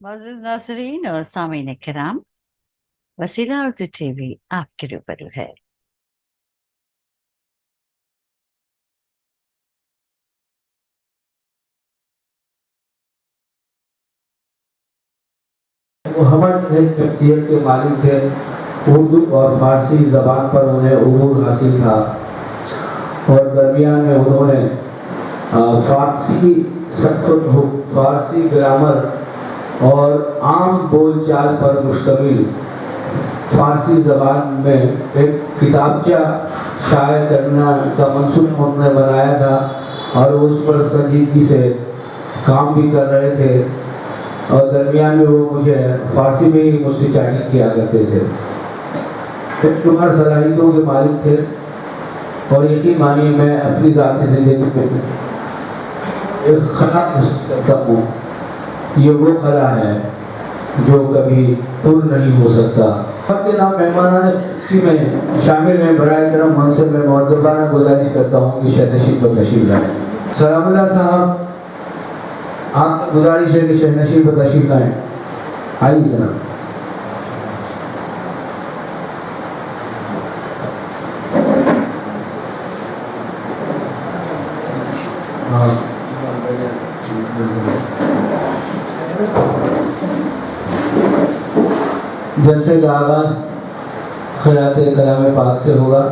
معزز ناظرین اور سامعین کرام، وسیلہ اردو ٹی وی آپ کے روبرو ہے۔ محمد ایک شخصیت کے مالک تھے، اردو اور فارسی زبان پر انہیں عبور حاصل تھا اور درمیان میں انہوں نے فارسی فارسی گرامر اور عام بول چال پر مشتمل فارسی زبان میں ایک کتابچہ شائع کرنا کا منصوبہ انہوں نے بنایا تھا اور وہ اس پر سنجیدگی سے کام بھی کر رہے تھے، اور درمیان میں وہ مجھے فارسی میں ہی مجھ سے چاٹنگ کیا کرتے تھے۔ بے شمار صلاحیتوں کے مالک تھے اور یقین مانیے میں اپنی ذاتی زندگی میں ایک خلا محسوس کرتا ہوں۔ یہ وہ خلا ہے جو کبھی پر نہیں ہو سکتا۔ آپ کے نام مہمانان خوشی میں شامل ہیں، برائے کرم منصب میں مؤدبانہ گزارش کرتا ہوں کہ شہنشین پر تشریف لائیں۔ سلام اللہ صاحب، آپ سے گزارش ہے کہ شہنشین پر تشریف لائیں۔ آئیے جناب۔ جلسے کا آغاز خیرات کلام پاک سے ہوگا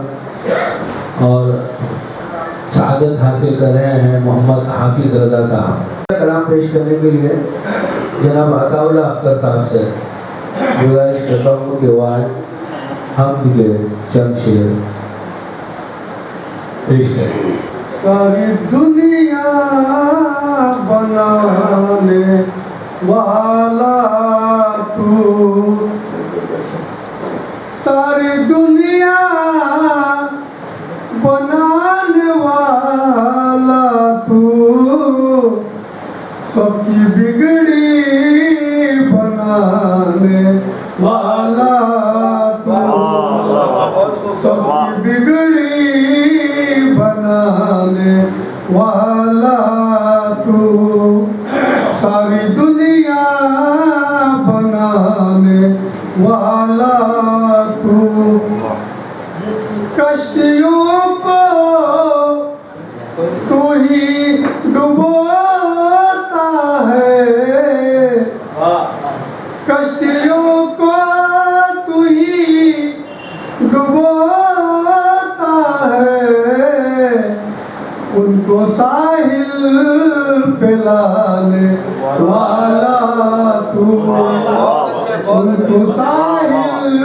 اور سعادت حاصل کر رہے ہیں محمد حافظ رضا صاحب۔ کلام پیش کرنے کے لیے جناب عطا اللہ اختر صاحب سے گزارش کرتا ہوں کہ وہ حمد کے چند شعر پیش کریں۔ ساری دنیا بنانے والا تو، ساری دنیا بنانے والا تو، سب کی بگڑی بنانے والا تو، سب کی بگڑی بنانے والا تو، ساری دنیا بنانے والا تو، کشتیوں کو تو ہی ڈبوتا ہے، کشتیوں کو تو ہی ڈبوتا ہے، ان کو ساحل پہ لانے والا تو، ان کو ساحل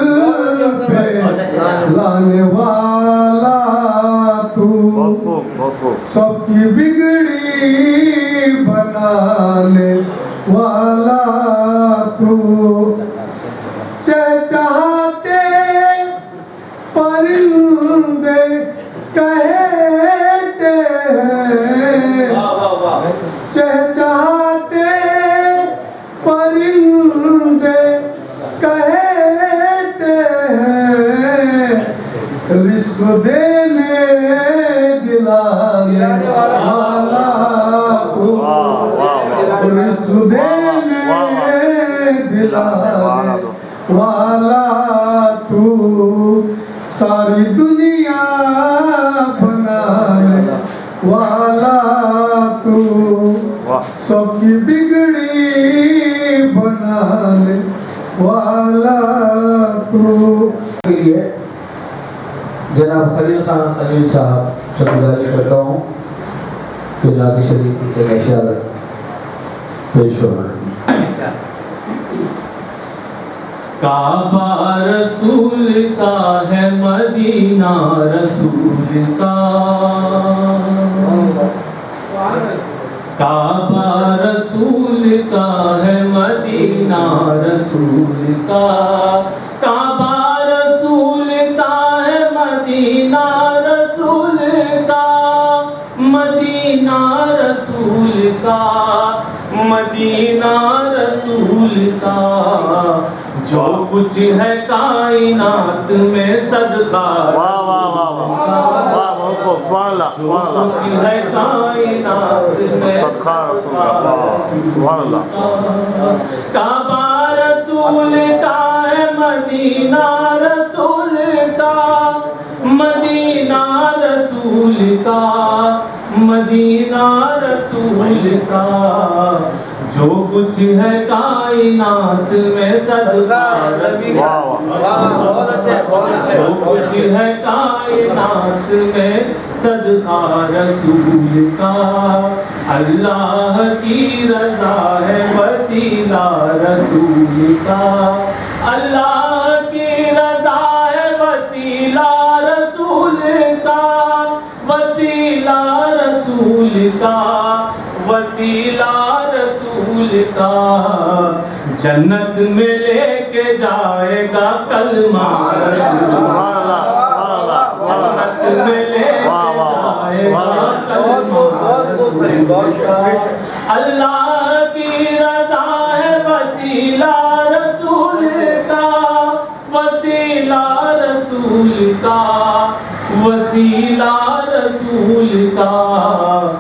پہ لانے والا تو، سب کی بگڑی بنانے والا تو، چہچہاتے پرندے کہتے ہیں، چہچہاتے پرندے کہتے ہیں، رزق دینے دلانے والا تو، رزق دینے دلانے والا تو، ساری دنیا بنانے والا تو، سب کی بگڑی بنانے والا تو۔ جناب خلیل خان خلیل صاحب سے گزارش کرتا ہوں کہ نعت شریف کے اشعار پیش فرمائیں۔ کعبہ رسول کا ہے، مدینہ رسول کا، کعبہ رسول کا ہے، مدینہ رسول کا، کعبہ رسول کا ہے، مدینہ رسول کا، مدینہ رسول کا، مدینہ رسول کا، جو کچھ ہے کائنات میں صدقہ محبوب سبحان اللہ سبحان اللہ کچھ ہے کائنات میں صدقہ رسول اللہ سبحان اللہ کعبہ رسول کا ہے مدینہ رسول کا مدینہ رسول کا مدینہ رسول کا جو کچھ ہے کائنات میں صدقہ رسول واہ واہ جو کچھ ہے کائنات میں صدقہ رسول کا اللہ کی رضا ہے وسیلہ رسول کا اللہ کی رضا ہے وسیلہ رسول کا وسیلہ رسول کا وسیلہ رسول کا جنت میں لے کے جائے گا کلمہ رسول سبحان اللہ سبحان اللہ سبحان اللہ جنت میں لے کے واہ واہ جائے گا کلمہ رسول کا اللہ کی رضا ہے وسیلہ رسول کا وسیلہ رسول کا وسیلہ رسول کا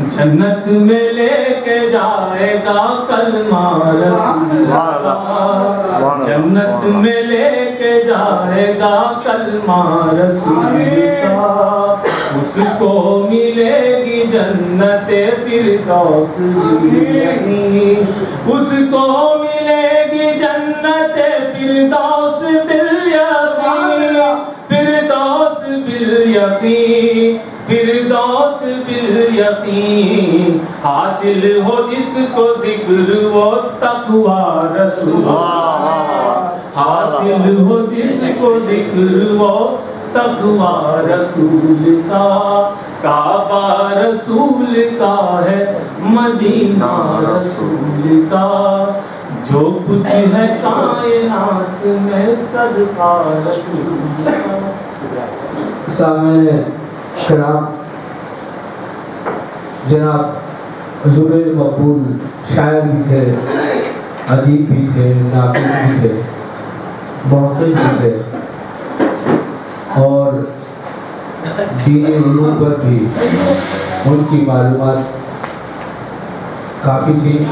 جنت میں لے کے جائے گا کلمہ رسول کا جنت میں لے کے جائے گا کلمہ رسول کا اس کو ملے گی جنت فردوس بالیقین اس کو ملے گی جنت فردوس بالیقین فردوس بالیقین فردوس بالیقین حاصل ہو جس کو ذکر و تقوی رسول حاصل ہو جس کو ذکر و تقوی رسول کا کعبہ رسول کا ہے مدینہ رسول کا جو کچھ ہے کائنات میں صدقہ رسول کا سامعین کرام جناب زبیر مقبول شاعر بھی تھے ادیب بھی تھے ناقد بھی تھے محقق بھی تھے اور دینی علوم پر بھی ان کی معلومات کافی تھی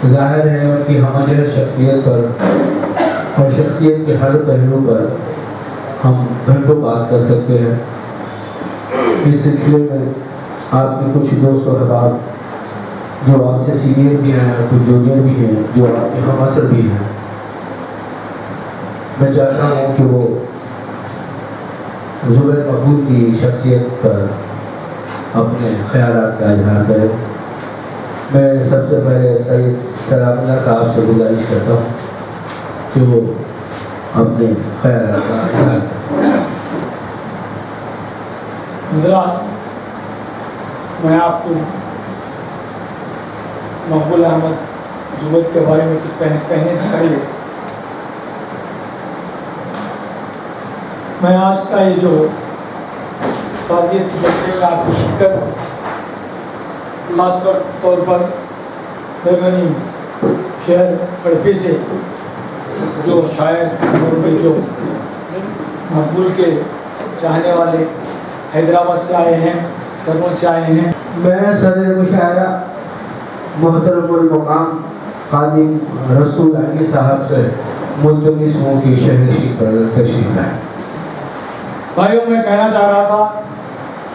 ظاہر ہے ان کی ہمجہ شخصیت پر اور شخصیت کے ہر پہلو پر ہم گھنٹوں بات کر سکتے ہیں اس سلسلے میں آپ کے کچھ دوست و احباب جو آپ سے سینئر بھی ہیں اور کچھ جونیئر بھی ہیں جو آپ کے ہم عصر بھی ہیں میں چاہتا ہوں کہ وہ زبیر مقبول کی شخصیت پر اپنے خیالات کا اظہار کریں میں سب سے پہلے سید سلام اللہ صاحب سے گزارش کرتا ہوں کہ وہ اپنے خیالات کا اظہار کریں حضرات میں آپ کو مقبول احمد زبیر کے بارے میں کچھ کہنے سے پہلے میں آج کا یہ جو تعزیتی جلسے کا آپ کو شکر خاص طور پر بیگنی شہر کڑپے سے جو شاعر اور جو مقبول کے چاہنے والے حیدرآباد سے آئے ہیں کرنول سے آئے ہیں میں صدر مشاعرہ محترم المقام خادم رسول علی صاحب سے ملتمس ہوں کہ شہنشی پر تشریف لائیں بھائیوں میں کہنا چاہ رہا تھا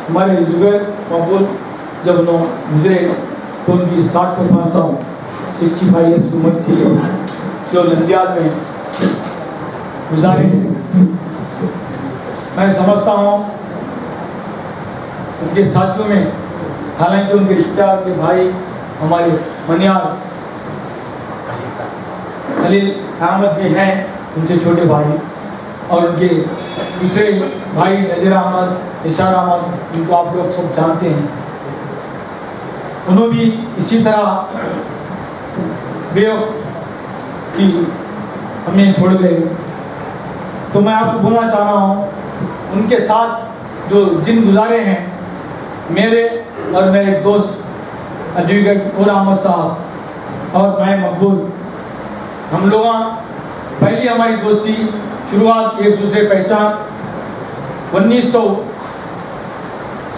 ہمارے زبیر مقبول جب گزرے تو ان کی 65 ایئرس کی عمر تھی جو نندیال میں گزارے میں سمجھتا ہوں ان کے ساتھیوں میں حالانکہ ان کے رشتہ دار کے بھائی ہمارے منیار خلیل احمد بھی ہیں ان سے چھوٹے بھائی اور ان کے دوسرے بھائی نذیر احمد نثار احمد ان کو آپ لوگ سب جانتے ہیں انہوں بھی اسی طرح بے وقت کی ہمیں چھوڑ گئے تو میں آپ کو بولنا چاہ رہا ہوں ان کے ساتھ جو دن گزارے ہیں میرے اور میرے دوست ایڈوکیٹ نور احمد صاحب اور میں مقبول ہم لوگ پہلی ہماری دوستی شروعات ایک دوسرے پہچان 1999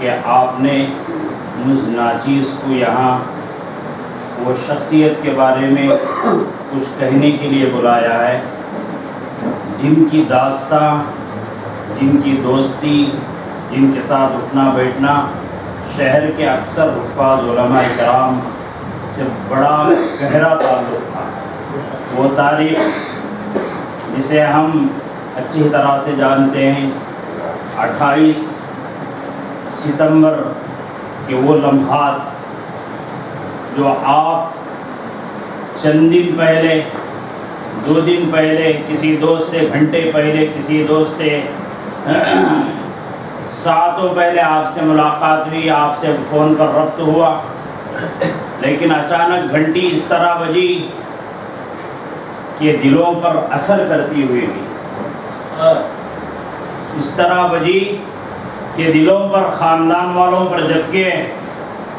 کہ آپ نے مجھ ناچیز کو یہاں وہ شخصیت کے بارے میں کچھ کہنے کے لیے بلایا ہے جن کی داستاں، جن کی دوستی، جن کے ساتھ اٹھنا بیٹھنا شہر کے اکثر حفاظ علماء کرام سے بڑا گہرا تعلق تھا۔ وہ تاریخ جسے ہم اچھی طرح سے جانتے ہیں، 28 ستمبر کے وہ لمحات جو آپ چند دن پہلے، 2 دن پہلے، کسی دوست سے گھنٹے پہلے، کسی دوست سے ساعتوں پہلے آپ سے ملاقات ہوئی، آپ سے فون پر ربط ہوا، لیکن اچانک گھنٹی اس طرح بجی کہ دلوں پر اثر کرتی ہوئی گئی، اس طرح بجی کہ دلوں پر، خاندان والوں پر، جبکہ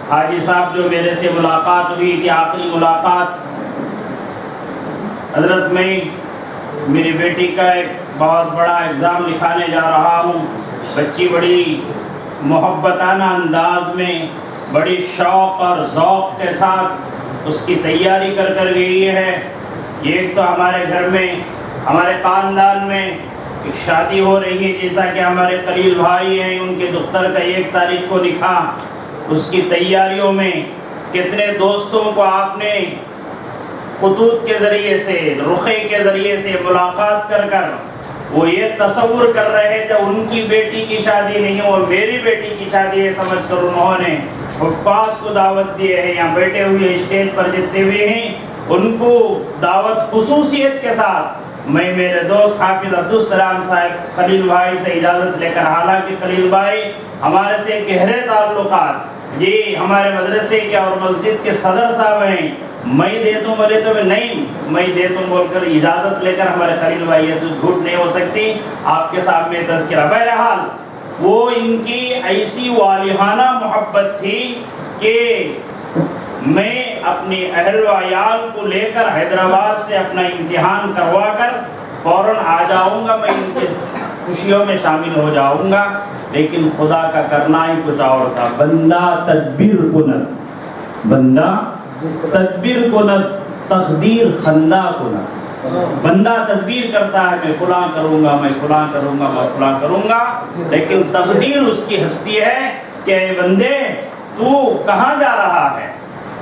حاجی صاحب جو میرے سے ملاقات ہوئی تھی، آخری ملاقات، حضرت میں میری بیٹی کا ایک بہت بڑا ایگزام لکھانے جا رہا ہوں، بچی بڑی محبتانہ انداز میں، بڑی شوق اور ذوق کے ساتھ اس کی تیاری کر گئی ہے۔ ایک تو ہمارے گھر میں، ہمارے خاندان میں ایک شادی ہو رہی ہے، جیسا کہ ہمارے خلیل بھائی ہیں، ان کے دختر کا 1 تاریخ کو نکاح، اس کی تیاریوں میں کتنے دوستوں کو آپ نے خطوط کے ذریعے سے، رخے کے ذریعے سے ملاقات کر وہ یہ تصور کر رہے تھے ان کی بیٹی کی شادی نہیں، وہ میری بیٹی کی شادی ہے سمجھ کر انہوں نے حفاظ کو دعوت دی ہے۔ یہاں بیٹھے ہوئے اسٹیج پر جتنے بھی ہیں ان کو دعوت خصوصیت کے ساتھ میں میرے دوست حافظ عبدالسلام صاحب خلیل بھائی سے اجازت لے کر، حالانکہ خلیل بھائی ہمارے سے گہرے تعلقات، یہ ہمارے مدرسے کے اور مسجد کے صدر صاحب ہیں، میں دے دوں بولے تو نہیں، میں دے دوں بول کر اجازت لے کر ہمارے خلیل بھائی ہے تو جھوٹ نہیں ہو سکتی آپ کے سامنے تذکرہ۔ بہرحال وہ ان کی ایسی والہانہ محبت تھی کہ میں اپنی اہل و عیال کو لے کر حیدرآباد سے اپنا امتحان کروا کر فوراً آ جاؤں گا، میں ان کے خوشیوں میں شامل ہو جاؤں گا، لیکن خدا کا کرنا ہی کچھ اور تھا۔ بندہ تدبیر کند، بندہ تدبیر کند، تقدیر خندہ کند۔ بندہ تدبیر کرتا ہے میں فلاں کروں گا، میں فلاں کروں گا، میں فلاں کروں گا، لیکن تقدیر اس کی ہستی ہے کہ اے بندے تو کہاں جا رہا ہے،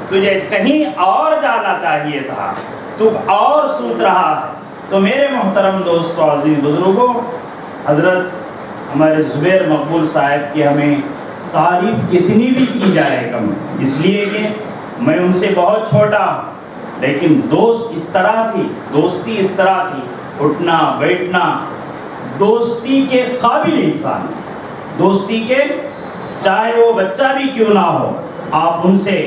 تجھے کہیں اور جانا چاہیے تھا، تو اور سوچ رہا ہے۔ تو میرے محترم دوستو، عزیز بزرگوں، حضرت ہمارے زبیر مقبول صاحب کی ہمیں تعریف کتنی بھی کی جائے کم، اس لیے کہ میں ان سے بہت چھوٹا ہوں، لیکن دوست اس طرح تھی، دوستی اس طرح تھی، اٹھنا بیٹھنا، دوستی کے قابل انسان، دوستی کے چاہے وہ بچہ بھی کیوں نہ ہو، آپ ان سے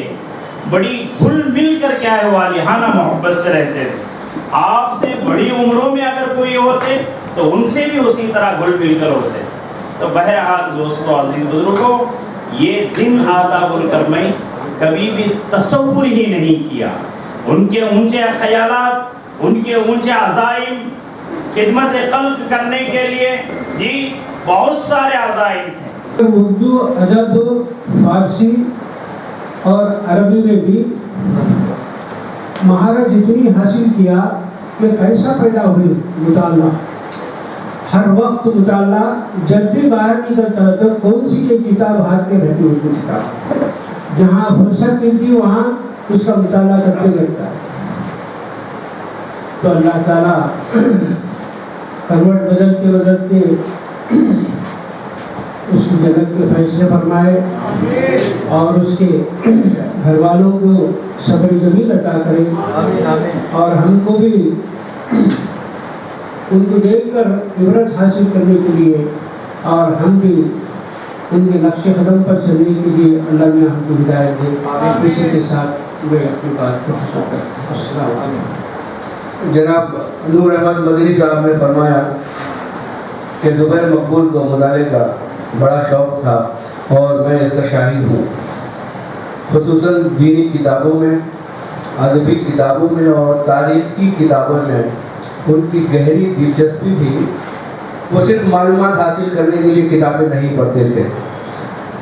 بڑی گھل مل کر کے آئے والہانہ محبت سے رہتے تھے۔ آپ سے بڑی عمروں میں اگر کوئی ہوتے تو ان سے بھی اسی طرح گھل مل کر ہوتے۔ تو بہرحال دوستو، عزیز بزرگوں، یہ دن آتا بول کر میں کبھی بھی تصور ہی نہیں کیا۔ ان کے اونچے خیالات، ان کے اونچے عزائم، خدمت قلب کرنے کے لیے جی بہت سارے عزائم تھے۔ اردو ادب، فارسی اور عربی میں بھی مہارت اتنی حاصل کیا کہ ایسا پیدا ہوئی مطالعہ، ہر وقت مطالعہ، جب بھی باہر نکلتا تو کون سی ایک کتاب ہاتھ میں رہتی اردو کتاب، جہاں فرصت ملتی وہاں اس کا مطالعہ کرتے رہتا ہے۔ تو اللہ تعالیٰ کروٹ بدلتے اس کی جنت کے فیصلے فرمائے اور اس کے گھر والوں کو صبر جمیل عطا کرے، اور ہم کو بھی ان کو دیکھ کر عبرت حاصل کرنے کے لیے اور ہم بھی ان کے نقش قدم پر چلنے کے لیے اللہ نے ہم کو ہدایت دے۔ اسی کے ساتھ میں اپنی بات کو ختم کرتا ہوں۔ السلام علیکم۔ جناب نور احمد مدنی صاحب نے فرمایا کہ زبیر مقبول کو مطالعے کا بڑا شوق تھا اور میں اس کا شاہد ہوں، خصوصاً دینی کتابوں میں، ادبی کتابوں میں اور تاریخ کی کتابوں میں ان کی گہری دلچسپی تھی۔ وہ صرف معلومات حاصل کرنے کے لیے کتابیں نہیں پڑھتے تھے،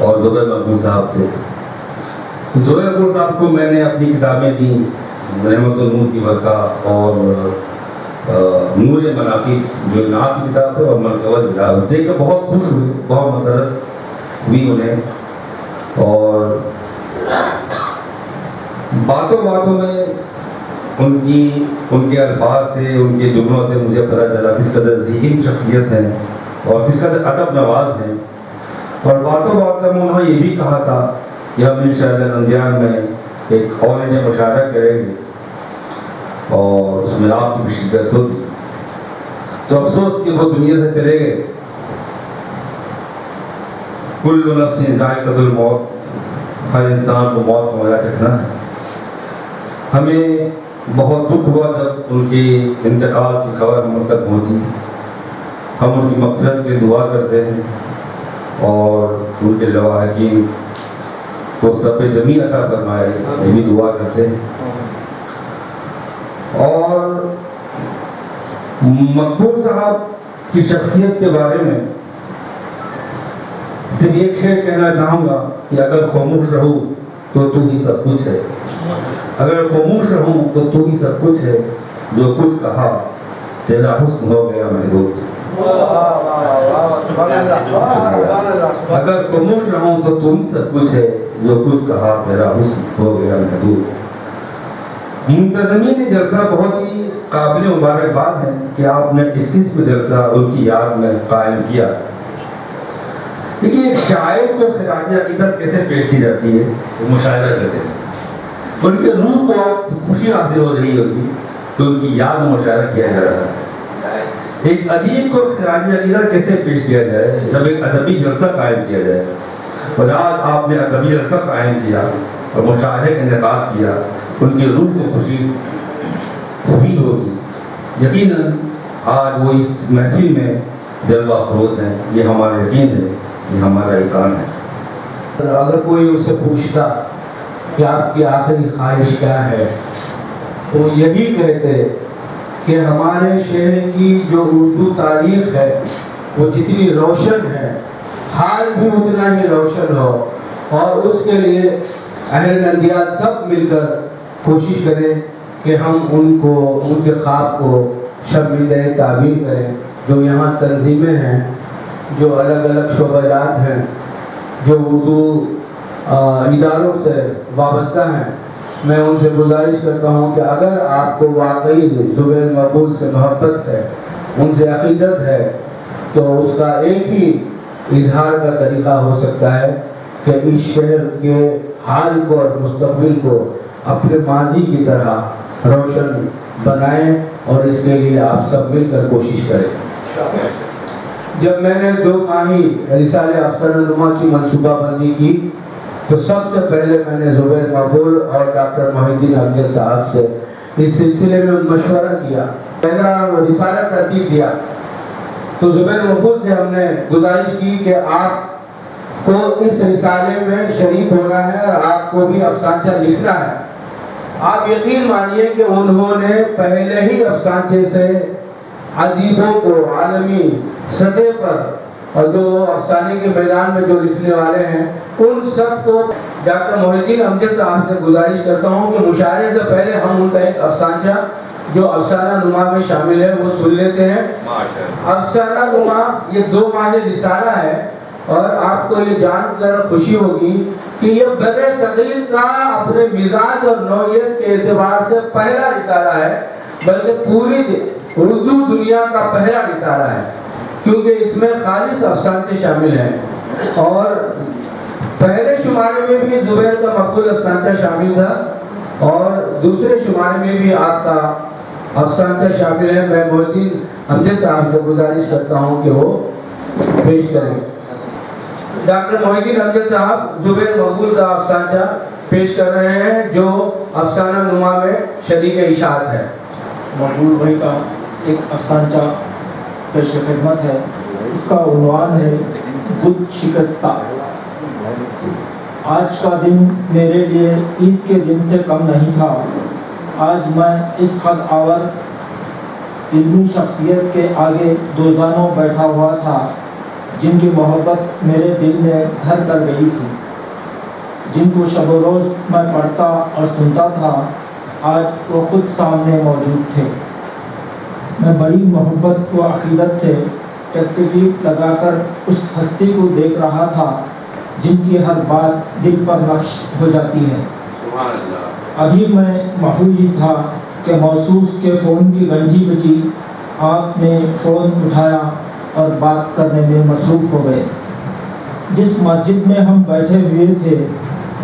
اور زبیر مقبول صاحب تھے. زبیر مقبول صاحب کو میں نے اپنی کتابیں دی، رحمت النور کی برکہ اور نور مناقب جو نعت کی کتاب ہے اور مرکبہ کی کتاب ہے، دیکھ کے بہت خوش ہوئے، بہت مسرت ہوئی انہیں. اور باتوں باتوں میں ان کے الفاظ سے، ان کے جملوں سے مجھے پتہ چلا کس قدر ذہین شخصیت ہیں اور کس قدر ادب نواز ہیں. اور باتوں باتوں میں انہوں نے یہ بھی کہا تھا کہ ہم انشاءاللہ نندیال میں ایک آل انڈیا مشاعرہ کریں گے اور اس میں آپ کی بھی شرکت ہوگی. تو افسوس کہ وہ دنیا سے چلے گئے. کل نفس ذائقۃ الموت، ہر انسان کو موت کا مزہ چکھنا ہے. ہمیں بہت دکھ ہوا جب ان کے انتقال کی خبر ہم تک پہنچی. ہم ان کی مغفرت کے دعا کرتے ہیں اور ان کے لواحقین کو سب زمین عطا فرمائے، یہ بھی دعا کرتے ہیں. اور مقبول صاحب کی شخصیت کے بارے میں صرف ایک شعر کہنا چاہوں گا کہ اگر خاموش رہوں تو تو ہی سب کچھ ہے. اگر خاموش رہوں تو تو ہی سب کچھ ہے، جو کچھ کہا تیرا حسن ہو گیا محدود. اگر خاموش رہوں تو تو ہی سب کچھ ہے، جو کچھ کہا تیرا حسن ہو گیا محدود. منتظمین جلسہ بہت ہی قابل مبارکباد ہے کہ آپ نے اس قسم جلسہ ان کی یاد میں قائم کیا. دیکھیے ایک شاعر کو خراج عقیدت کیسے پیش کی جاتی ہے، وہ مشاعرہ کرتے ہیں. ان کے روح کو خوشی حاصل ہو رہی ہوگی تو ان کی یاد میں مشاعرہ کیا جا رہا ہے. ایک ادیب کو خراج عقیدت کیسے پیش کیا جائے جب ایک ادبی جلسہ قائم کیا جائے. اور آج آپ نے ادبی جلسہ قائم کیا اور مشاعرے کا انعقاد کیا، ان کی روح کو خوشی ہوئی ہوگی. یقیناً آج وہ اس محفل میں جلوہ افروز ہیں، یہ ہمارا یقین ہے، یہ ہمارا اعتقاد ہے. اگر کوئی ان سے پوچھتا کہ آپ کی آخری خواہش کیا ہے تو یہی کہتے کہ ہمارے شہر کی جو اردو تاریخ ہے وہ جتنی روشن ہے حال بھی اتنا ہی روشن ہو، اور اس کے لیے اہل نندیال سب مل کر کوشش کریں کہ ہم ان کے خواب کو شبیدۂ تعبیر کریں. جو یہاں تنظیمیں ہیں، جو الگ الگ شعبہ جات ہیں، جو اردو اداروں سے وابستہ ہیں، میں ان سے گزارش کرتا ہوں کہ اگر آپ کو واقعی زبیر مقبول سے محبت ہے، ان سے عقیدت ہے، تو اس کا ایک ہی اظہار کا طریقہ ہو سکتا ہے کہ اس شہر کے حال کو اور مستقبل کو اپنے ماضی کی طرح روشن بنائیں، اور اس کے لیے آپ سب مل کر کوشش کریں. جب میں نے 2 ماہی رسالہ افسانہ نما کی منصوبہ بندی کی تو سب سے پہلے میں نے زبیر مقبول اور ڈاکٹر محی الدین امجد صاحب سے اس سلسلے میں مشورہ کیا، پہلا رسالہ ترتیب دیا. تو زبیر مقبول سے ہم نے گزارش کی کہ آپ کو اس رسالے میں شریک ہونا ہے اور آپ کو بھی افسانچہ لکھنا ہے. آپ یقین مانیے کہ انہوں نے پہلے ہی افسانچے سے ادیبوں کو عالمی سطح پر اور جو افسانے کے میدان میں جو لکھنے والے ہیں ان سب کو ڈاکٹر محی الدین امجد صاحب سے گزارش کرتا ہوں کہ مشاعرے سے پہلے ہم ان کا ایک افسانچہ جو افسانہ نما میں شامل ہے وہ سن لیتے ہیں. افسانہ نما یہ 2 ماہی رسالہ ہے، اور آپ کو یہ جان کر خوشی ہوگی کہ یہ بر صغیر کا اپنے مزاج اور نوعیت کے اعتبار سے پہلا رسالہ ہے، بلکہ پوری اردو دنیا کا پہلا رسالہ ہے، کیونکہ اس میں خالص افسانے شامل ہیں. اور پہلے شمارے میں بھی زبیر کا مقبول افسانہ شامل تھا اور دوسرے شمارے میں بھی آپ کا افسانہ شامل ہے. میں محی الدین امجد صاحب سے گزارش کرتا ہوں کہ وہ پیش کریں. ڈاکٹر محی الدین امجد صاحب زبیر مقبول کا افسانہ پیش کر رہے ہیں جو افسانہ نما میں شریک اشاعت ہے. مقبول بھائی کا ایک افسانچہ پیش خدمت ہے. اس کا عنوان ہے بت شکستہ. آج کا دن میرے لیے عید کے دن سے کم نہیں تھا. آج میں اس خود آور علمی شخصیت کے آگے دوزانوں بیٹھا ہوا تھا جن کی محبت میرے دل میں گھر کر گئی تھی، جن کو شب و روز میں پڑھتا اور سنتا تھا، آج وہ خود سامنے موجود تھے۔ میں بڑی محبت و عقیدت سے ٹیپ لگا کر اس ہستی کو دیکھ رہا تھا جن کی ہر بات دل پر نقش ہو جاتی ہے۔ ابھی میں محو ہی تھا کہ موصوف کے فون کی گھنٹی بجی، آپ نے فون اٹھایا اور بات کرنے میں مصروف ہو گئے۔ جس مسجد میں ہم بیٹھے ہوئے تھے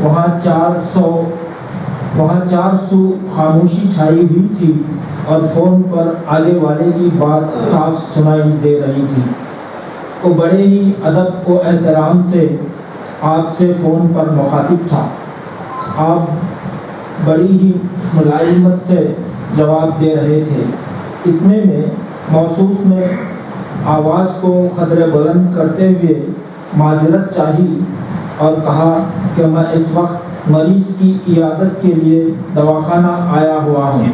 وہاں 400 خاموشی چھائی ہوئی تھی اور فون پر آگے والے کی بات صاف سنائی دے رہی تھی۔ وہ بڑے ہی ادب و احترام سے آپ سے فون پر مخاطب تھا۔ آپ بڑی ہی ملائمت سے جواب دے رہے تھے۔ اتنے میں موصوف نے آواز کو قدر بلند کرتے ہوئے معذرت چاہی اور کہا کہ میں اس وقت مریض کی عیادت کے لیے دواخانہ آیا ہوا ہوں۔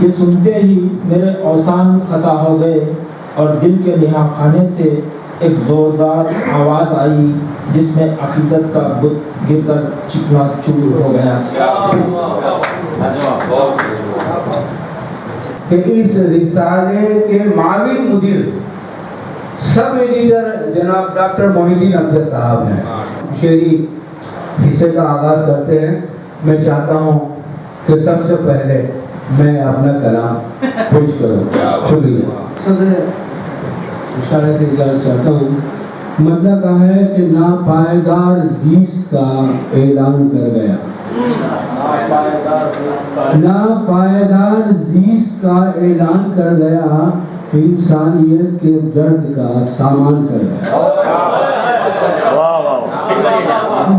یہ سنتے ہی میرے اوسان خطا ہو گئے اور دل کے نہا خانے سے ایک زوردار آواز آئی جس میں عقیدت کا بت گر کر چکنا چور ہو گیا کہ اس رسالے کے معاون مدیر سب ایڈیٹر جناب ڈاکٹر محی الدین افضل صاحب ہیں۔ شعری حصے کا آغاز کرتے ہیں۔ میں چاہتا ہوں کہ سب سے پہلے میں اپنا کلام پیش کروں۔ شکریہ۔ صدر اشارے سے اجازت چاہتا ہوں۔ مطلب کہا ہے کہ ناپائیدار زیست کا اعلان کر گیا، ناپائیدار زیست کا اعلان کر گیا، انسانیت کے درد کا سامان کر گیا۔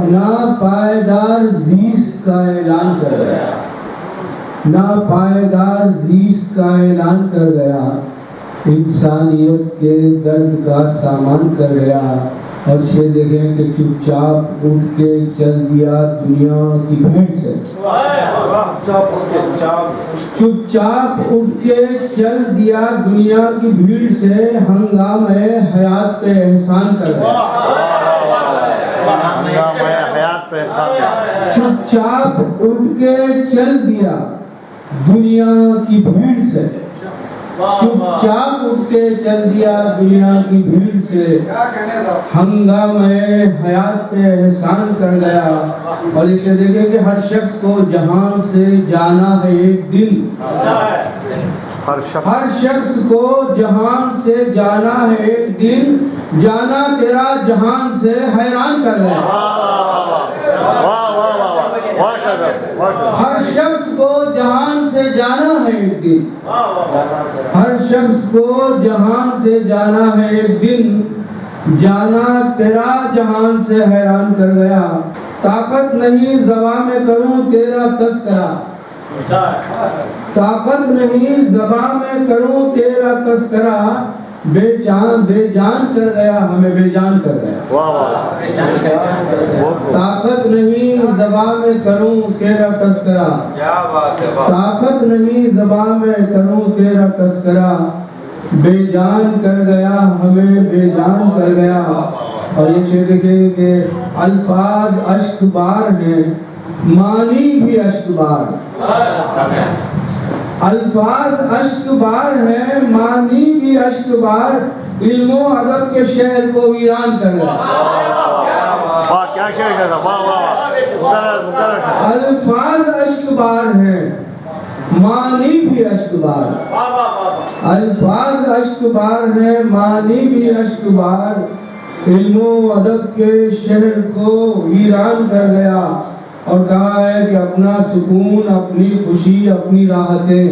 ناپائیدار زیست کا اعلان کر گیا، ناپائیدار زیست کا اعلان کر گیا، انسانیت کے درد کا سامان کر گیا۔ اور یہ دیکھیں کہ چپ چاپ اٹھ کے چل دیا دنیا کی بھیڑ سے، چپ چاپ اٹھ کے چل دیا دنیا کی بھیڑ سے، ہنگامہ حیات پہ احسان کر گیا۔ چپ چاپ اٹھ کے چل دیا دنیا کی بھیڑ سے، چپ چاپ اٹھ کے چل دیا دنیا کی بھیڑ سے، ہنگامہ حیات پہ احسان کر گیا۔ اور اسے دیکھیں کہ ہر شخص کو جہان سے جانا ہے ایک دن، ہر شخص کو جہان سے جانا ہے ایک دن، جانا تیرا جہان سے حیران کر گیا۔ ہر شخص کو جہان سے جانا ہے ایک دن، ہر شخص کو جہان سے جانا ہے ایک دن، جانا تیرا جہان سے حیران کر گیا۔ طاقت نہیں زباں میں کروں تیرا تذکرہ، طاقت نہیں زباں میں کروں تیرا تذکرہ، بے جان کر گیا، ہمیں بے جان کر گیا۔ طاقت نہیں زباں میں کروں تیرا تذکرہ، طاقت نہیں زباں میں کروں تیرا تذکرہ، بے جان کر گیا، ہمیں بے جان کر گیا۔ اور یہ شعر دیکھیں کہ الفاظ اشک بار ہیں، معنی بھی اشک بار، الفاظ اشک بار ہیں، معنی بھی اشک بار، علم و ادب کے شہر کو ویران کر گیا۔ الفاظ اشک بار ہیں، معنی بھی اشک بار، الفاظ اشک بار ہیں، معنی بھی اشک بار، علم و ادب کے شہر کو ویران کر گیا۔ اور کہا ہے کہ اپنا سکون اپنی خوشی اپنی راحتیں،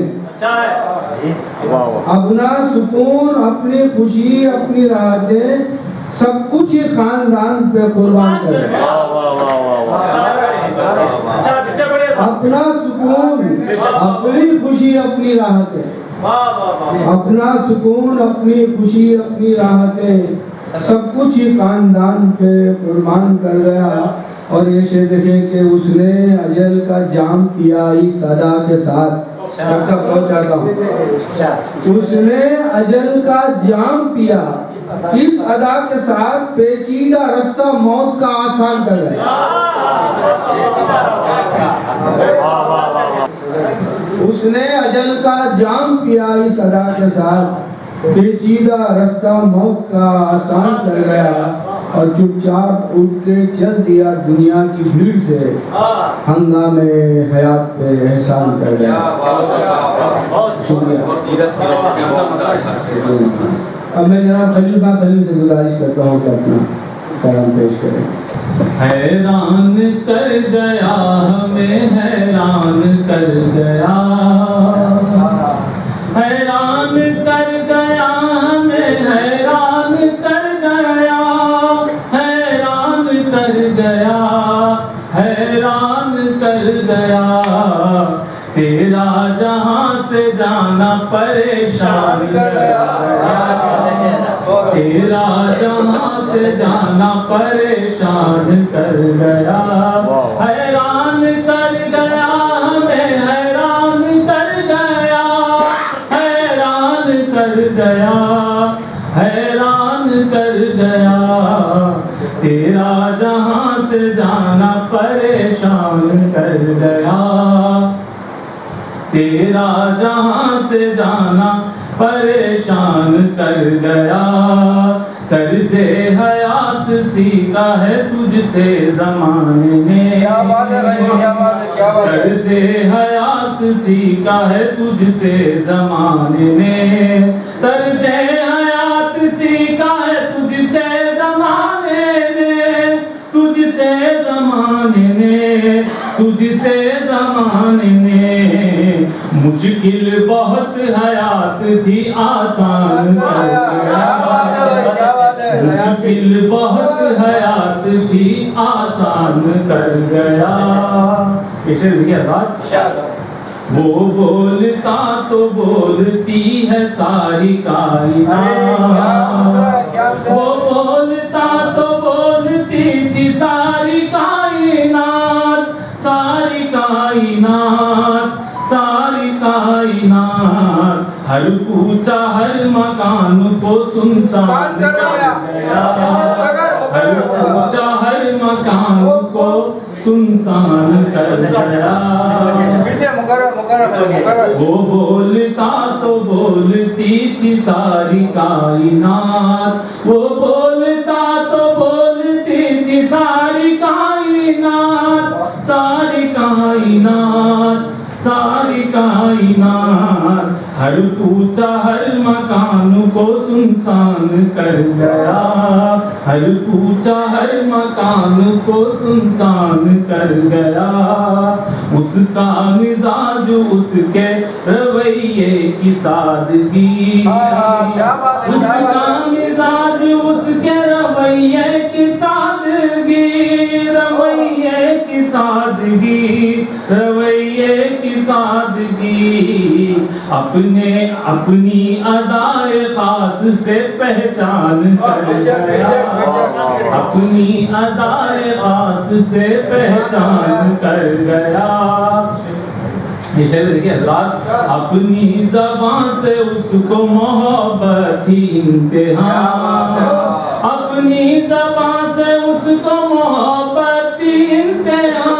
اپنا سکون اپنی خوشی اپنی راحتیں، سب کچھ ہی خاندان پہ قربان کر گیا۔ اپنا سکون اپنی خوشی اپنی راحتیں، اپنا سکون اپنی خوشی اپنی راحتیں، سب کچھ ہی خاندان پہ قربان کر گیا۔ اور یہ شعر دیکھیں کہ اس نے اجل کا جام پیا اس ادا کے ساتھ، جب تک پہنچاتا ہوں. اس نے اجل کا جام پیا اس ادا کے ساتھ پیچیدہ رستہ موت کا آسان کر گیا. اس نے اجل کا جام پیا اس ادا کے ساتھ پیچیدہ رستہ موت کا آسان کر گیا اور چپ چاپ اٹھ کے چل دیا دنیا کی بھیڑ سے ہنگامے حیات پہ احسان کر گیا. اب میں جناب خلیل خان خلیل سے گزارش کرتا ہوں کہ اپنا کلام پیش کریں. حیران کر گیا ہمیں حیران کر گیا حیران کر گیا ہمیں حیران کر گیا حیران کر گیا حیران کر گیا تیرا جہاں سے جانا پریشان کر گیا تیرا جہاں سے جانا پریشان کر گیا حیران کر گیا ہمیں حیران کر گیا حیران کر گیا حیران کر گیا تیرا جہاں سے جانا پریشان کر گیا تیرا جہاں سے جانا پریشان کر گیا طرز حیات سیکھا ہے تجھ سے زمانے نے طرز حیات سیکھا ہے تجھ سے زمانے نے طرز حیات سیکھا ہے تجھ سے زمانے نے تجھ سے زمانے نے تجھ سے زمانے نے مشکل بہت حیات تھی آسان کر گیا مشکل بہت حیات تھی آسان کر گیا. پیشے دیکھیے بات وہ بولتا تو بولتی ہے ساری کائنات وہ بولتا تو بولتی تھی ساری کائنات ساری کائنات ساری کائنات ہر کوچہ ہر مکان کو سنسان کر گیا ہر کوچہ ہر مکان کو سنسان کر گیا وہ بولتا تو بولتی تھی ساری کائنات وہ بولتا تو بولتی تھی ساری کائنات ساری کائنات ساری کائنات ہر کوچہ ہر مکان کو سنسان کر گیا ہر کوچہ ہر مکان کو سنسان کر گیا اس کا مزاج اس کے رویے کی سادگی اس کا مزاج اس کے رویے کی سادگی رویے کی سادگی رویے کی سادگی اپنی ادائے خاص سے پہچان کر گیا اپنی ادائے خاص سے پہچان کر گیا. یہ شعر دیکھیے حضرات اپنی زبان سے اس کو محبت تھی انتہا اپنی زبان سے اس کو محبت تھی انتہا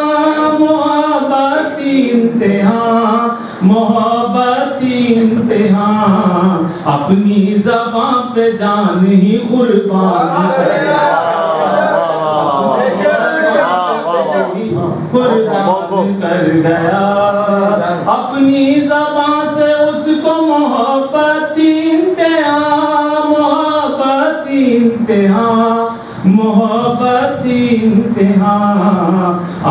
محبت تھی انتہا محبت انتہا اپنی زبان پہ جان ہی قربان کر گیا قربان کر گیا اپنی زبان سے اس کو محبت انتہا محبت انتہا محبت انتہا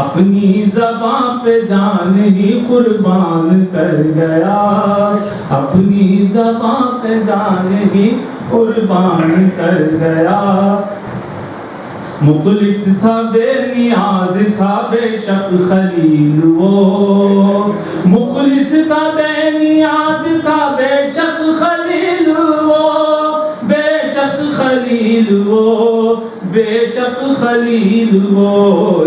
اپنی زبان پہ جان ہی قربان کر گیا اپنی زبان پہ جان ہی قربان کر گیا. مخلص تھا بے نیاز تھا بے شک خلیل وہ مخلص تھا بے نیاز تھا بے شک خلیل وہ بے شک خلیل وہ بے شک خلیل وہ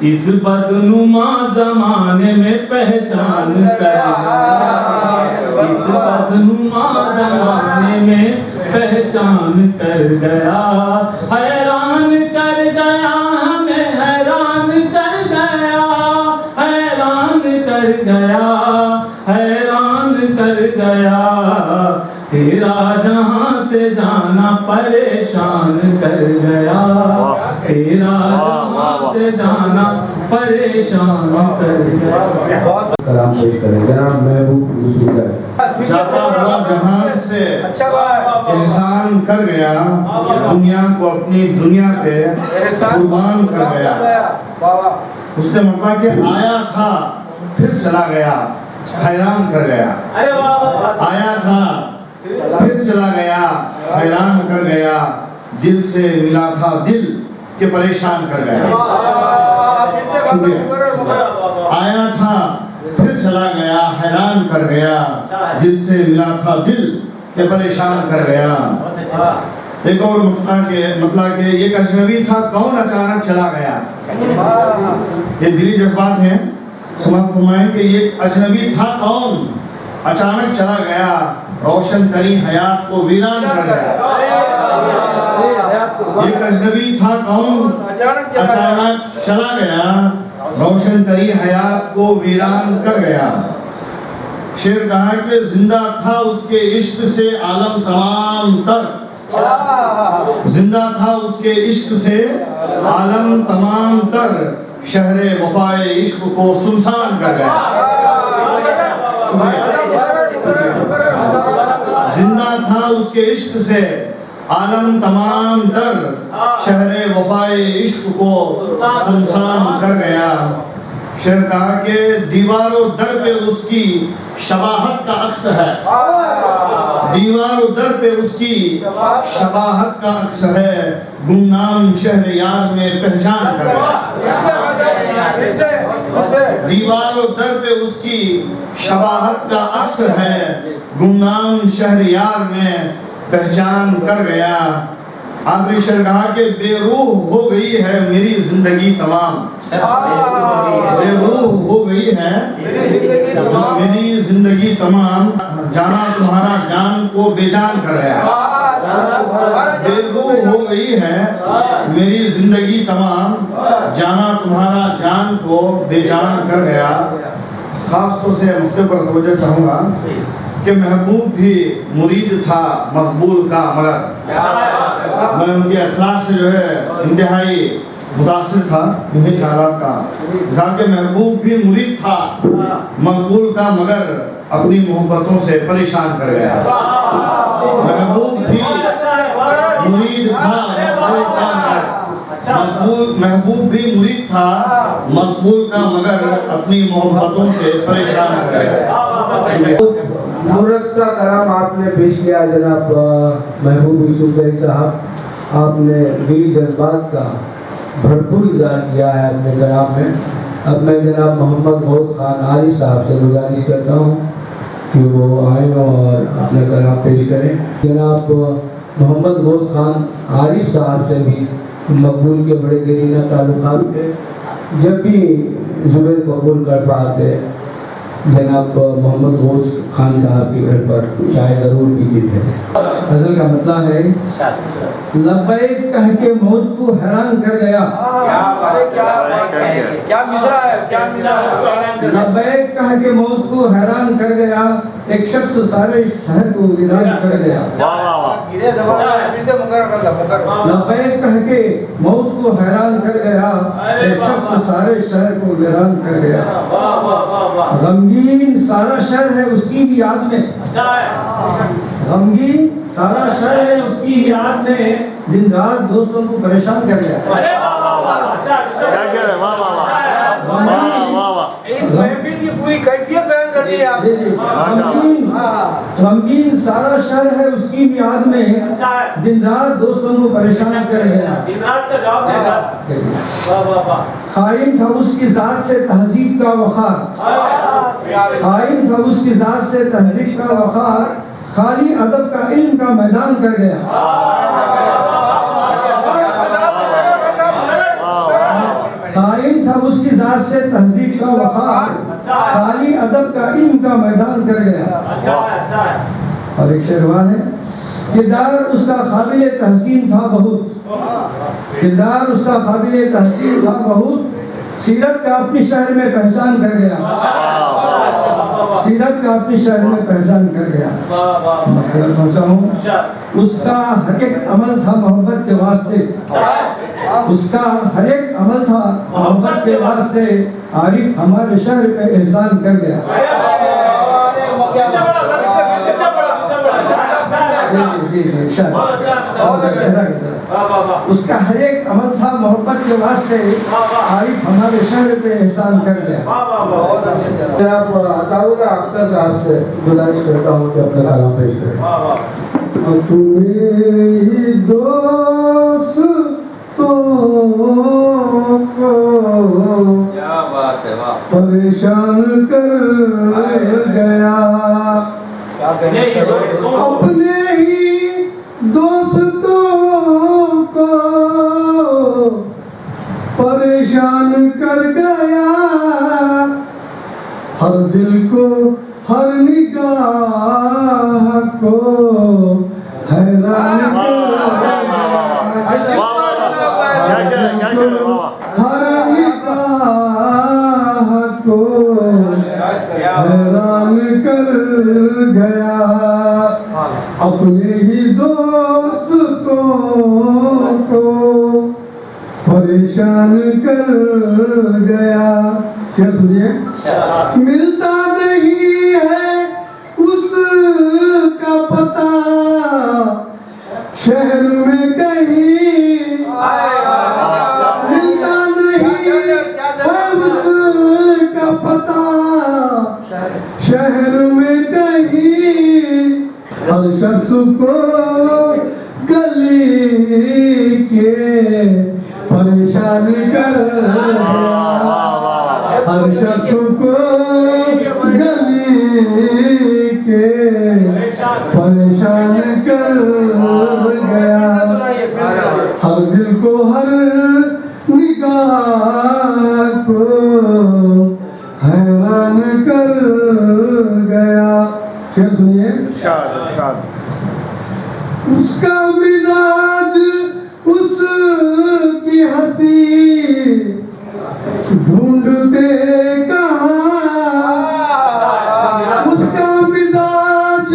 اس بدنما زمانے میں پہچان کر گیا بدنما زمانے میں پہچان کر گیا، حیران کر گیا ہمیں، حیران کر گیا، حیران کر گیا، حیران کر گیا، تیرا جہاں سے جانا پریشان کر گیا، تیرا جہاں سے جانا پریشان کر گیا۔ کلام پیش کریں جناب محبوب یوسف کا۔ جہان سے احسان کر گیا، دنیا کو اپنی دنیا پہ قربان کر گیا، اس نے مطلع کہ آیا تھا پھر چلا گیا، حیران کر گیا، آیا تھا پھر چلا گیا، حیران کر گیا، دل سے ملا تھا دل کہ پریشان کر گیا، آیا تھا پھر چلا گیا، حیران کر گیا، دل سے ملا تھا دل کہ پریشان کر گیا۔ ایک اور مطلب کہ ایک اجنبی تھا کون اچانک چلا گیا، یہ دلی جذبات ہیں، سمجھ فرمائیں کہ یہ اجنبی تھا کون اچانک چلا گیا، روشن تری حیات کو ویران کر گیا۔ ایک اجنبی تھا کون اچانک چلا گیا، روشن تری حیات کو ویران کر گیا۔ شعر کہا کہ زندہ تھا اس کے عشق سے عالم تمام تر، زندہ تھا اس کے عشق سے عالم تمام تر، شہر وفائے عشق کو سنسان کر گیا۔ زندہ تھا اس کے عشق سے عالم تمام تر، شہر وفائے عشق کو سنسان کر گیا۔ شعر کہا کہ دیوار و در پہ اس کی شباہت کا عکس ہے، دیوار و در پہ اس کی شباہت کا عکس ہے، گمنام شہر یار میں پہچان کر گیا۔ دیوار و در پہ اس کی شباہت کا عکس ہے، گمنام شہر یار میں پہچان کر گیا۔ آخری شعر کہا کہ بے روح ہو گئی ہے میری زندگی تمام، بے روح ہو گئی ہے میری زندگی تمام، جانا تمہارا جان کو بے جان کر گیا۔ بے روح ہو گئی ہے میری زندگی تمام، جانا تمہارا جان کو بے جان کر گیا۔ خاص طور سے مقطع پر توجہ چاہوں گا کہ محبوب بھی مرید تھا مقبول کا، مگر میں ان کے اخلاق سے جو ہے انتہائی متاثر تھا انہیں خیالات کا۔ ذات محبوب بھی مرید تھا مقبول کا، مگر اپنی محبتوں سے پریشان کر گیا۔ محبوب بھی مرید تھا مقبول کا، محبوب بھی مرید تھا مقبول کا، مگر اپنی محبتوں سے پریشان کر گیا۔ مرصع کلام آپ نے پیش کیا جناب محبوب یوسف صاحب، آپ نے دلی جذبات کا بھرپور اظہار کیا ہے اپنے کلام میں۔ اب میں جناب محمد غوث خان عارف صاحب سے گزارش کرتا ہوں کہ وہ آئیں اور اپنا کلام پیش کریں۔ جناب محمد غوث خان عارف صاحب سے بھی مقبول کے بڑے دیرینہ تعلقات تھے، جب بھی زبیر قبول کر پاتے جناب محمد غوث خان صاحب کے گھر پر چائے ضرور پیتے تھے۔ غزل کا مطلب ہے لبیک کہہ کے موت کو حیران کر گیا، کیا مصرع ہے، کیا مصرع ہے۔ لبیک کہہ کے موت کو حیران کر گیا، ایک شخص سارے شہر کو ویران کر گیا۔ لبیک کہہ کے موت کو حیران کر گیا، ایک شخص سارے شہر کو ویران کر گیا۔ غمگین سارا شہر ہے اس کی ہی یاد میں، غمگین سارا شہر ہے اس کی ہی یاد میں، دن رات دوستوں کو پریشان کر گیا۔ اس محفل کی پوری کیفیت بیان کر دی آپ نے۔ غمگین سارا شہر ہے اس کی ہی یاد میں، دن رات دوستوں کو پریشان کر گیا۔ قائم تھا اس کی ذات سے تہذیب کا وقار، قائم تھا اس کی ذات سے تہذیب کا وقار، خالی ادب کا علم کا میدان کر گیا۔ قائم تھا اس کی ذات سے تہذیب کا وقار، خالی ادب کا علم کا میدان کر گیا. اور ایک شعر ہے، کردار اس کا قابل تحسین تھا بہت، کردار اس کا قابل تحسین تھا بہت، سیرت کا اپنی شہر میں پہچان کر گیا، سیرت کا اپنی شہر میں پہچان کر گیا. میں پہنچا ہوں، اس کا ہر ایک عمل تھا محبت کے واسطے، اس کا ہر ایک عمل تھا محبت کے واسطے، عارف ہمارے شہر پہ احسان کر گیا. اس کا ہر ایک عمل تھا محبت کے واسطے، عارف ہمارے شہر پہ احسان کر گیا. آپ عطاءاللہ اختر صاحب سے گزارش کرتا ہوں کہ اپنا کلام پیش کریں. اپنے دوستوں کو کیا بات ہے، واہ. پریشان کر گیا، اپنے ہی دوستوں کو پریشان کر گیا، ہر دل کو ہر نگاہ کو حیران کر گیا، ہر نگاہ کو حیران کر گیا، اپنے ہی دوستوں کو پریشان کر گیا. شعر سنیے. ملتا نہیں ہے اس کا پتہ شہر میں کہیں، ملتا نہیں ہے اس کا پتہ شہر میں کہیں، ہر شخص کو گلی کے پریشان کر گیا، ہر شخص کو گلی کے پریشان کر گیا، ہر دل کو ہر نگاہ کو حیران کر گیا. شعر سنیے. اس کا مزاج اس کی ہنسی ڈھونڈتے کہاں، اس کا مزاج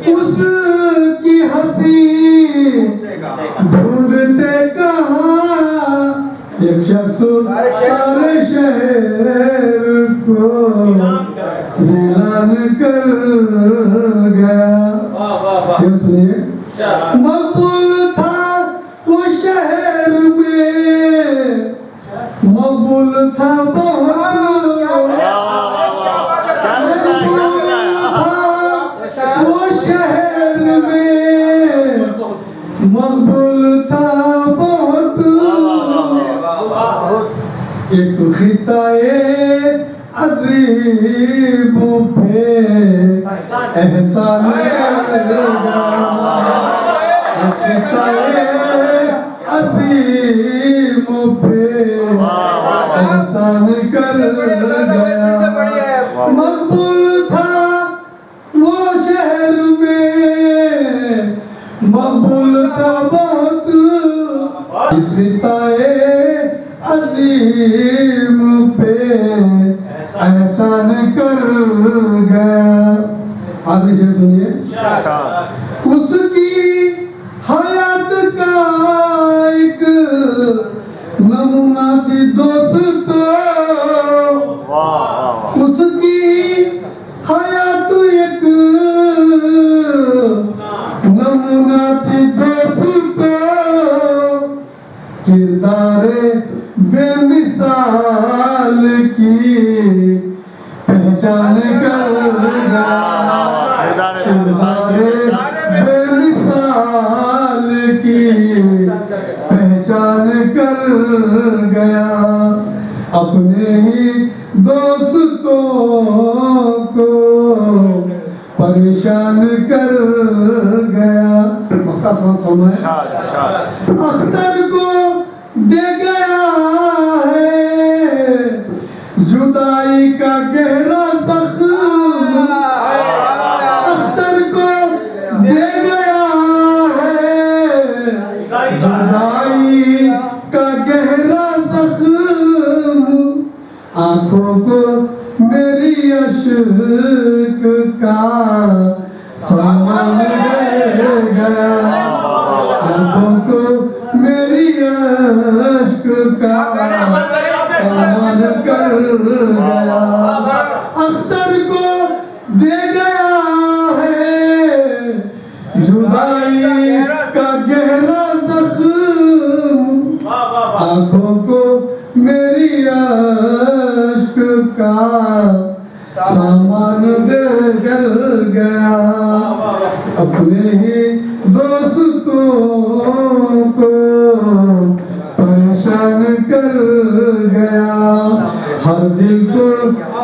اس کی ہنسی ڈھونڈتے کہاں، ایک شخص سارے شہر کو ویران کر گیا. شعر سنیے. مقبول تھا وہ شہر میں، مقبول تھا بہت، مقبول تھا وہ شہر میں، مقبول تھا بہت، ایک خطۂ عظیم پہ احسان کر گیا، خطۂ عظیم پہ احسان کر گیا، مقبول تھا وہ شہر میں، مقبول تھا بہت، اس خطۂ عظیم پہ احسان کر گیا. آگے شعر سنیے. اس کی حیات کا ایک نمونہ تھی دوستو، اس کی حیات ایک نمونہ تھی دوستو، کردار بے مثال کی پہچان کر گیا، کردار بے مثال کی پہچان کر گیا، اپنے ہی دوستوں کو پریشان کر گیا. مکہ اختر کو دے گیا ہے جدائی کا گہرا سامان دے گیا آنکھوں کو میری عشق کا سامان کر گیا اختر کو دے گیا ہے جدائی کا گہرا زخم آنکھوں کو میری عشق کا سامان دے کر گیا اپنے ہی دوستوں کو پریشان کر گیا ہر دل کو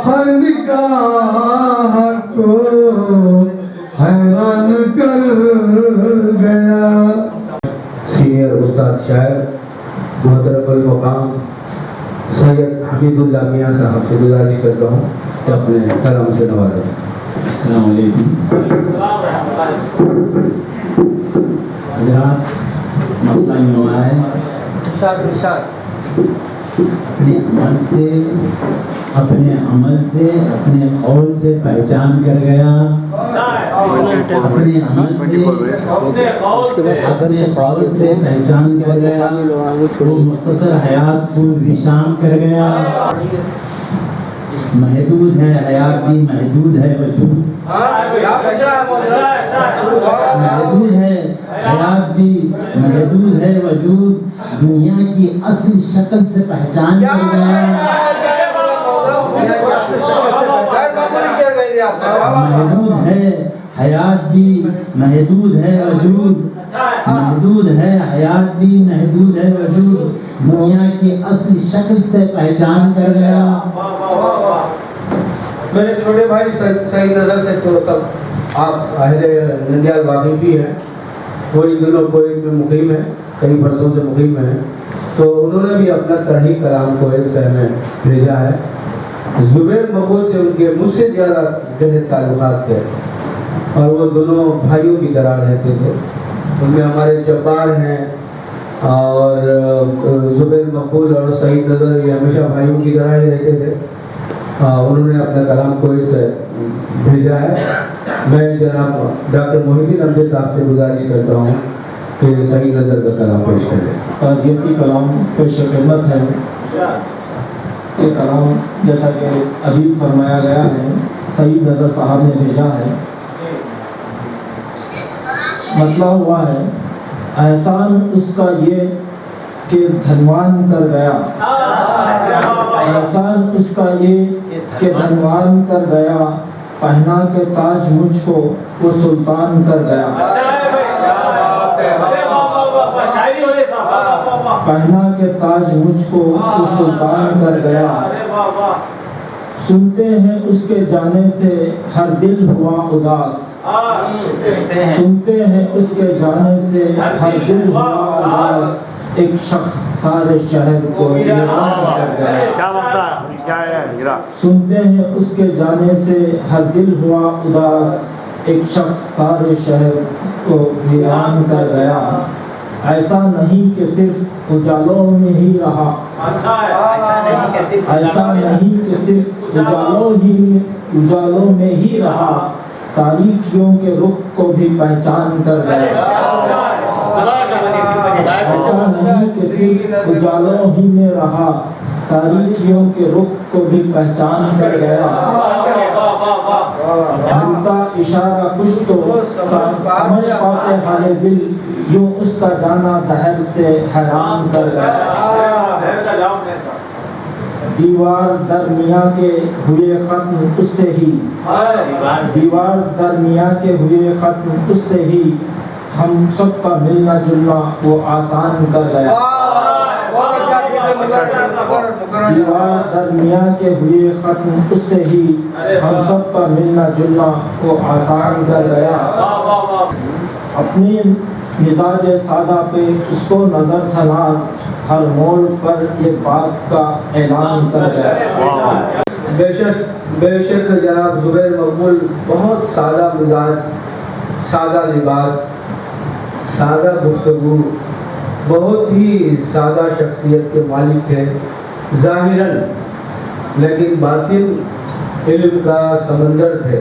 ہر نگاہ کو حیران کر گیا. سینئر استاد شاعر محترم المقام سید حمید اللہ میاں صاحب سے گزارش کرتا ہوں کہ اپنے کلام سے نوازیں. السلام علیکم حضرات. مقطع نما ہے اپنے عمل سے اپنے قول سے پہچان کر گیا اپنے عمل سے اپنے قول سے پہچان کر گیا وہ مختصر حیات کو ذیشان کر گیا. محدود ہے حیات بھی محدود ہے وجود محدود ہے حیات بھی محدود ہے وجود دنیا کی اصل شکل سے پہچان کر گیا. محدود ہے حیات بھی محدود ہے وجود محدود ہے حیات بھی محدود ہے وجود دنیا کی اصل شکل سے پہچان کر گیا. میرے چھوٹے بھائی صحیح نظر سے تو سب آپ اہل نندیال واقعی بھی ہیں. کوئی دنوں کوئی میں مقیم ہے کئی برسوں سے مقیم ہے تو انہوں نے بھی اپنا طرحی کلام کو ایک شہر میں بھیجا ہے. زبیر مقبول سے ان کے مجھ سے زیادہ گہرے تعلقات تھے اور وہ دونوں بھائیوں کی طرح رہتے تھے. ان میں ہمارے جبار ہیں اور زبیر مقبول اور سعید نظر یہ ہمیشہ بھائیوں کی طرح ہی رہتے تھے. انہوں نے اپنا کلام کو اس بھیجا ہے. میں جناب ڈاکٹر محی الدین احمد صاحب سے گزارش کرتا ہوں کہ سعید نظر کا کلام پیش کریں. تعزیتی کلام پیش خدمت ہے. یہ کلام جیسا کہ ابھی فرمایا گیا ہے سعید نظر صاحب نے بھیجا ہے. مطلب ہوا ہے احسان اس کا یہ کہ دھنوان کر گیا احسان اس کا یہ کہ دھنوان کر گیا پہنا کے تاج مجھ کو وہ سلطان کر گیا پہنا کے تاج مجھ کو وہ سلطان کر گیا. سنتے ہیں اس کے جانے سے ہر دل ہوا اداس سنتے ہیں اس کے جانے سے ہر دل ہوا اداس ایک شخص سارے شہر کو ویران کر گیا. سنتے ہیں اس کے جانے سے ہر دل ہوا اداس ایک شخص سارے شہر کو ویران کر گیا. ایسا نہیں کہ صرف اجالوں میں ہی رہا ایسا نہیں کہ صرف اجالوں میں ہی رہا تاریکیوں کے رخ کو بھی پہچان کر گیا. ایسا نہیں کہ صرف اجالوں ہی میں رہا تاریکیوں کے رخ کو بھی پہچان کر گیا. ان کا اشارہ کچھ تو سمجھ پاتے حال دل یوں اس کا جانا دہر سے حیران کر گیا. دیوار درمیاں کے ہوئے ختم اس سے ہی دیوار درمیاں کے ہوئے ختم اس سے ہی ہم سب کا ملنا جلنا وہ آسان کر گیا. دیوار درمیاں کے ہوئے ختم اس سے ہی ہم سب کا ملنا جلنا وہ آسان کر گیا. اپنی مزاج سادہ پہ اس کو نظر تھا ناز ہر موڑ پر یہ بات کا اعلان کر گیا. بے شک جناب زبیر مقبول بہت سادہ مزاج سادہ لباس سادہ گفتگو بہت ہی سادہ شخصیت کے مالک تھے ظاہراً لیکن باطن علم کا سمندر تھے.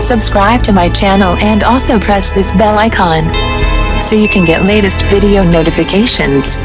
Subscribe to my channel and also press this bell icon so you can get latest video notifications.